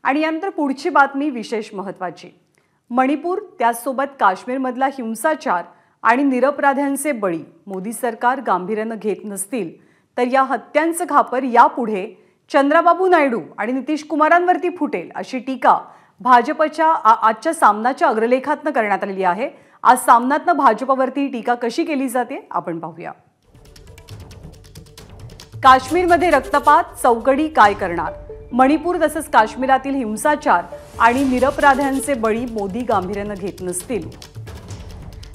आणि यानंतर पुढची बातमी विशेष महत्त्वाची। मणिपूर त्यासोबत काश्मीरमधला हिंसाचार आणि निरपराध्यांचे बळी मोदी सरकार गांभीर्याने घेत नसतील तर या हत्यांचं खापर यापुढे चंद्राबाबू नायडू आणि नितीश कुमारांवरती फुटेल अशी टीका भाजपच्या आजच्या सामनाच्या अग्रलेखातनं करण्यात आलेली आहे। आज सामनातनं भाजपवरती टीका कशी केली जाते आपण पाहूया। काश्मीरमध्ये रक्तपात चौकडी काय करणार? मणिपूर तसंच काश्मीरातील हिंसाचार आणि निरपराध्यांचे बळी मोदी गांभीर्याने घेत नसतील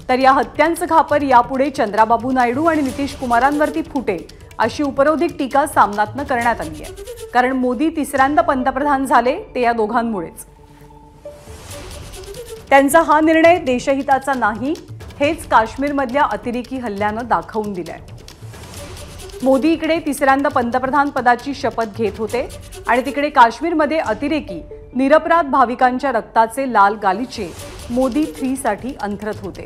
तर या हत्यांचं खापर यापुढे चंद्राबाबू नायडू आणि नितीश कुमारांवरती फुटेल अशी उपरोधिक टीका सामनातनं करण्यात आली आहे। कारण मोदी तिसऱ्यांदा पंतप्रधान झाले ते या दोघांमुळेच। त्यांचा हा निर्णय देशहिताचा नाही हेच काश्मीरमधल्या अतिरेकी हल्ल्यानं दाखवून दिलंय। मोदी इकडे तिसऱ्यांदा पंतप्रधान पदाची शपथ घेत होते आणि तिकडे काश्मीरमध्ये अतिरेकी निरपराध भाविकांच्या रक्ताचे लाल गालिचे मोदी 3 साठी अंथरत होते।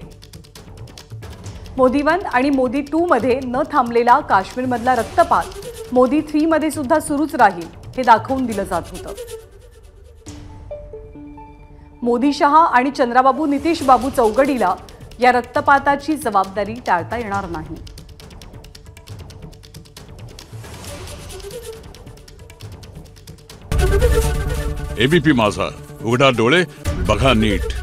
मोदी 1 आणि मोदी 2 मध्ये न थांबलेला काश्मीरमधला रक्तपात मोदी 3 मध्ये सुद्धा सुरूच राहील हे दाखवून दिलं जात होतं। मोदी शहा आणि चंद्राबाबू नितीश बाबू चौकडीला या रक्तपाताची जबाबदारी टाळता येणार नाही। एबीपी माझा, उघडा डोळे बघा नीट।